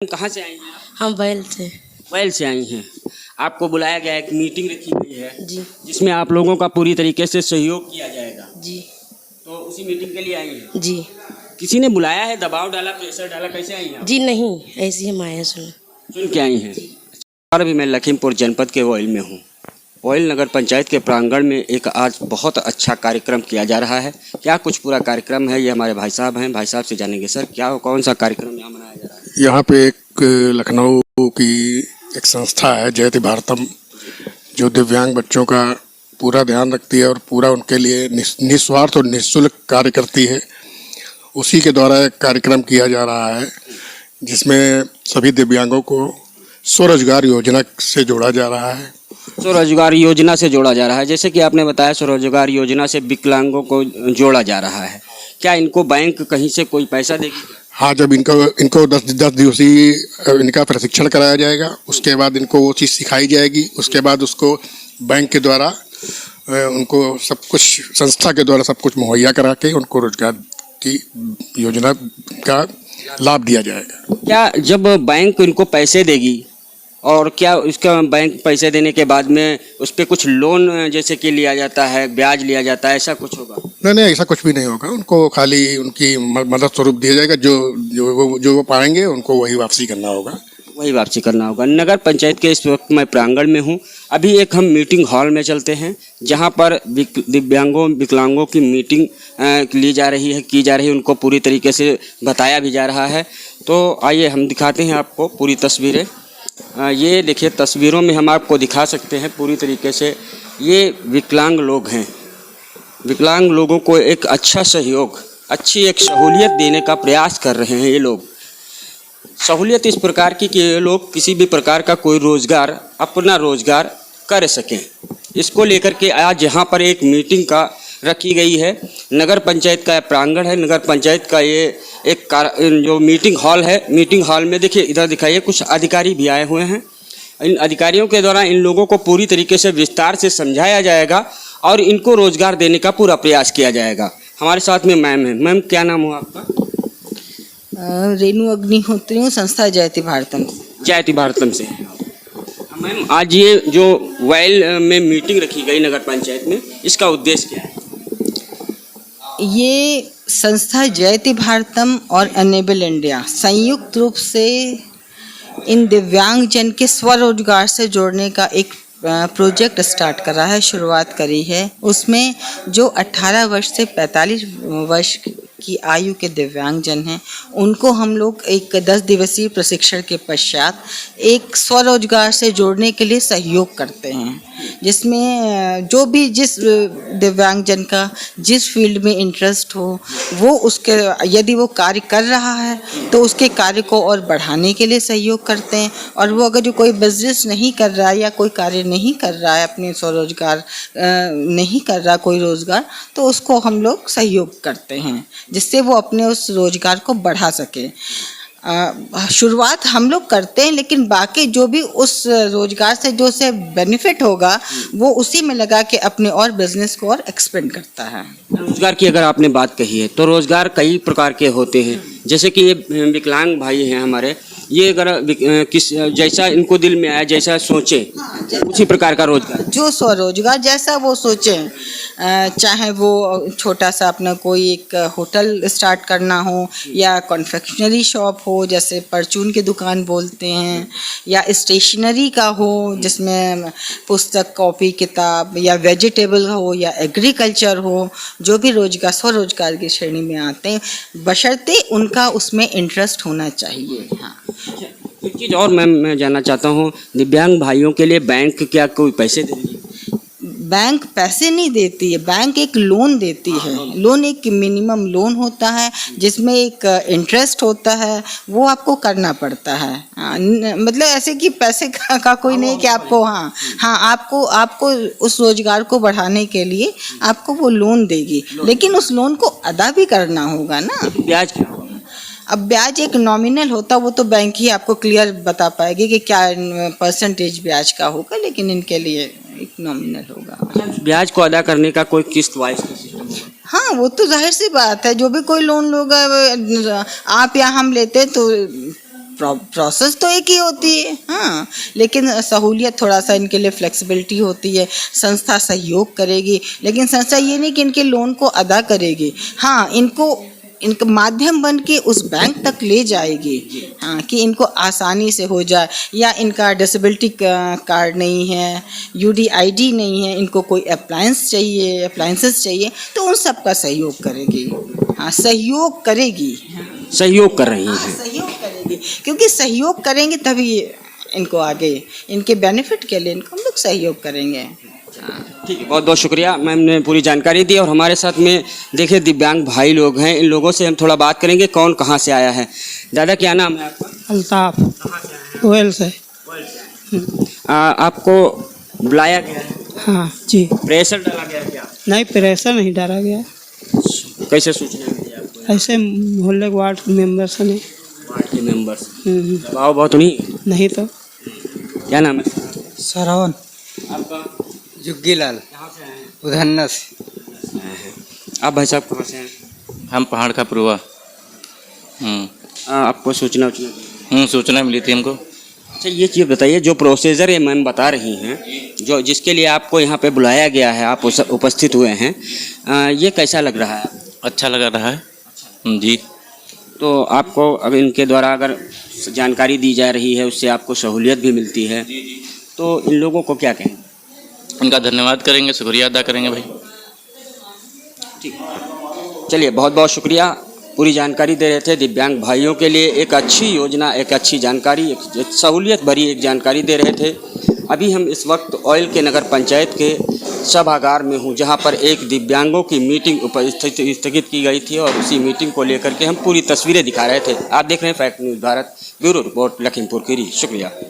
कहाँ से आई हैं आप? हम बैल से। बैल से आई हैं। आपको बुलाया गया है, एक मीटिंग रखी गई है जी जिसमें आप लोगों का पूरी तरीके से सहयोग किया जाएगा, जी तो उसी मीटिंग के लिए आई हैं। जी किसी ने बुलाया है, दबाव डाला, प्रेशर डाला, कैसे आई हैं आप? जी नहीं, ऐसे ही हम आए हैं सुन। सुन के आई हैं। और अभी मैं लखीमपुर जनपद के वॉइल में हूँ। वॉइल नगर पंचायत के प्रांगण में एक आज बहुत अच्छा कार्यक्रम किया जा रहा है। क्या कुछ पूरा कार्यक्रम है, ये हमारे भाई साहब हैं, भाई साहब से जानेंगे। सर, क्या कौन सा कार्यक्रम यहाँ मनाया जा रहा है? यहाँ पे एक लखनऊ की एक संस्था है जयति भारतम, जो दिव्यांग बच्चों का पूरा ध्यान रखती है और पूरा उनके लिए निस्वार्थ और निःशुल्क कार्य करती है। उसी के द्वारा एक कार्यक्रम किया जा रहा है जिसमें सभी दिव्यांगों को स्वरोजगार योजना से जोड़ा जा रहा है। स्वरोजगार योजना से जोड़ा जा रहा है, जैसे कि आपने बताया स्वरोजगार योजना से विकलांगों को जोड़ा जा रहा है। क्या इनको बैंक कहीं से कोई पैसा देगी? हाँ, जब इनको 10 दिवसीय इनका प्रशिक्षण कराया जाएगा, उसके बाद इनको वो चीज़ सिखाई जाएगी, उसके बाद उसको बैंक के द्वारा उनको सब कुछ, संस्था के द्वारा सब कुछ मुहैया करा के उनको रोजगार की योजना का लाभ दिया जाएगा। क्या जब बैंक इनको पैसे देगी और क्या उसका बैंक पैसे देने के बाद में उस पर कुछ लोन जैसे कि लिया जाता है, ब्याज लिया जाता है, ऐसा कुछ होगा? नहीं, ऐसा कुछ भी नहीं होगा। उनको खाली उनकी मदद स्वरूप दिया जाएगा। जो वो पाएंगे उनको वही वापसी करना होगा। नगर पंचायत के इस वक्त मैं प्रांगण में हूँ। अभी एक हम मीटिंग हॉल में चलते हैं जहाँ पर विकलांगों की मीटिंग की जा रही है, उनको पूरी तरीके से बताया भी जा रहा है। तो आइए हम दिखाते हैं आपको पूरी तस्वीरें। ये देखिए, तस्वीरों में हम आपको दिखा सकते हैं पूरी तरीके से। ये विकलांग लोग हैं। विकलांग लोगों को एक अच्छा सहयोग, अच्छी एक सहूलियत देने का प्रयास कर रहे हैं ये लोग। सहूलियत इस प्रकार की कि ये लोग किसी भी प्रकार का कोई रोज़गार, अपना रोज़गार कर सकें। इसको लेकर के आज यहाँ पर एक मीटिंग का रखी गई है। नगर पंचायत का प्रांगण है। नगर पंचायत का ये एक जो मीटिंग हॉल है, मीटिंग हॉल में देखिए, इधर दिखाइए, कुछ अधिकारी भी आए हुए हैं। इन अधिकारियों के द्वारा इन लोगों को पूरी तरीके से विस्तार से समझाया जाएगा और इनको रोज़गार देने का पूरा प्रयास किया जाएगा। हमारे साथ में मैम है। मैम, क्या नाम हुआ आपका? रेणु अग्निहोत्री हूँ, संस्था जयति भारतम। जयति भारतम से। मैम, आज ये जो वॉइल में मीटिंग रखी गई नगर पंचायत में, इसका उद्देश्य क्या है? ये संस्था जयति भारतम और अनेबल इंडिया संयुक्त रूप से इन दिव्यांग जन के स्वरोजगार से जोड़ने का एक प्रोजेक्ट स्टार्ट करा है, शुरुआत करी है। उसमें जो 18 वर्ष से 45 वर्ष की आयु के दिव्यांग जन हैं, उनको हम लोग एक 10 दिवसीय प्रशिक्षण के पश्चात एक स्वरोजगार से जोड़ने के लिए सहयोग करते हैं, जिसमें जो भी जिस दिव्यांग जन का जिस फील्ड में इंटरेस्ट हो, वो उसके, यदि वो कार्य कर रहा है तो उसके कार्य को और बढ़ाने के लिए सहयोग करते हैं। और वो अगर जो कोई बिजनेस नहीं कर रहा है या कोई कार्य नहीं कर रहा है, अपने स्वरोजगार नहीं कर रहा कोई रोज़गार, तो उसको हम लोग सहयोग करते हैं जिससे वो अपने उस रोज़गार को बढ़ा सके। शुरुआत हम लोग करते हैं, लेकिन बाकी जो भी उस रोज़गार से जो से बेनिफिट होगा वो उसी में लगा के अपने और बिजनेस को और एक्सपेंड करता है। रोज़गार की अगर आपने बात कही है तो रोज़गार कई प्रकार के होते हैं। जैसे कि ये विकलांग भाई हैं हमारे, ये अगर किस जैसा इनको दिल में आया, जैसा सोचे, उसी प्रकार का रोज़गार, जो स्वरोजगार जैसा वो सोचें, चाहे वो छोटा सा अपना कोई एक होटल स्टार्ट करना हो या कॉन्फेक्शनरी शॉप हो, जैसे परचून की दुकान बोलते हैं, या स्टेशनरी का हो जिसमें पुस्तक, कॉपी, किताब, या वेजिटेबल हो या एग्रीकल्चर हो, जो भी रोजगार स्वरोजगार की श्रेणी में आते हैं, बशर्ते उनका उसमें इंटरेस्ट होना चाहिए। हाँ, एक चीज़ और मैम मैं जानना चाहता हूँ, दिव्यांग भाइयों के लिए बैंक क्या कोई पैसे देती है? बैंक पैसे नहीं देती है, बैंक एक लोन देती है। लोन एक मिनिमम लोन होता है जिसमें एक इंटरेस्ट होता है, वो आपको करना पड़ता है। मतलब ऐसे कि पैसे का कोई नहीं कि आपको, आपको उस रोजगार को बढ़ाने के लिए आपको वो लोन देगी, लेकिन उस लोन को अदा भी करना होगा ना। ब्याज क्या होगा? अब ब्याज एक नॉमिनल होता, वो तो बैंक ही आपको क्लियर बता पाएगी कि क्या परसेंटेज ब्याज का होगा, लेकिन इनके लिए एक नॉमिनल होगा। ब्याज को अदा करने का कोई किस्त वाइज? हाँ, वो तो जाहिर सी बात है, जो भी कोई लोन लोग आप या हम लेते तो प्रोसेस तो एक ही होती है, हाँ, लेकिन सहूलियत थोड़ा सा इनके लिए फ्लेक्सिबिलिटी होती है। संस्था सहयोग करेगी, लेकिन संस्था ये नहीं कि इनके लोन को अदा करेगी, हाँ, इनका माध्यम बन के उस बैंक तक ले जाएगी, हाँ, कि इनको आसानी से हो जाए। या इनका डिसेबिलिटी कार्ड नहीं है, UDID नहीं है, इनको कोई अप्लायंसेस चाहिए, तो उन सब का सहयोग करेगी, हाँ, सहयोग करेगी, सहयोग कर रही हैं। सहयोग करेगी, क्योंकि सहयोग करेंगे तभी इनको आगे इनके बेनिफिट के लिए इनको हम लोग सहयोग करेंगे। ठीक है, बहुत बहुत शुक्रिया मैम ने पूरी जानकारी दी। और हमारे साथ में देखिए दिव्यांग भाई लोग हैं, इन लोगों से हम थोड़ा बात करेंगे कौन कहाँ से आया है। दादा क्या नाम है आपका? अल्ताफ ओयल से। आपको बुलाया गया है? हाँ जी। प्रेशर डाला गया है क्या? नहीं, प्रेशर नहीं डाला गया, कैसे सूचना मिली आपको? ऐसे मोहल्ले के वार्ड मेंबर से नहीं। वार्ड के मेंबर्स दबाव बहुत नहीं तो। क्या नाम है श्रवण आपका? जुग्गीलाल कहाँ से आए हैं? उधन्ना से। आप भाई साहब कहाँ से हैं? हम पहाड़ का पुरवा। आपको सूचना सूचना मिली थी हमको। अच्छा, ये चीज़ बताइए, जो प्रोसीजर ये मैम बता रही हैं, जो जिसके लिए आपको यहाँ पे बुलाया गया है, आप उपस्थित हुए हैं, ये कैसा लग रहा है? अच्छा लग रहा है जी। तो आपको अब इनके द्वारा अगर जानकारी दी जा रही है, उससे आपको सहूलियत भी मिलती है, तो इन लोगों को क्या कहें? उनका धन्यवाद करेंगे, शुक्रिया अदा करेंगे भाई। चलिए, बहुत बहुत शुक्रिया। पूरी जानकारी दे रहे थे दिव्यांग भाइयों के लिए एक अच्छी योजना, एक अच्छी जानकारी, एक सहूलियत भरी एक जानकारी दे रहे थे। अभी हम इस वक्त ऑयल के नगर पंचायत के सभागार में हूँ, जहाँ पर एक दिव्यांगों की मीटिंग स्थगित की गई थी और उसी मीटिंग को लेकर के हम पूरी तस्वीरें दिखा रहे थे। आप देख रहे हैं fact news Bharat, bureau report Lakhimpur Kheri. शुक्रिया।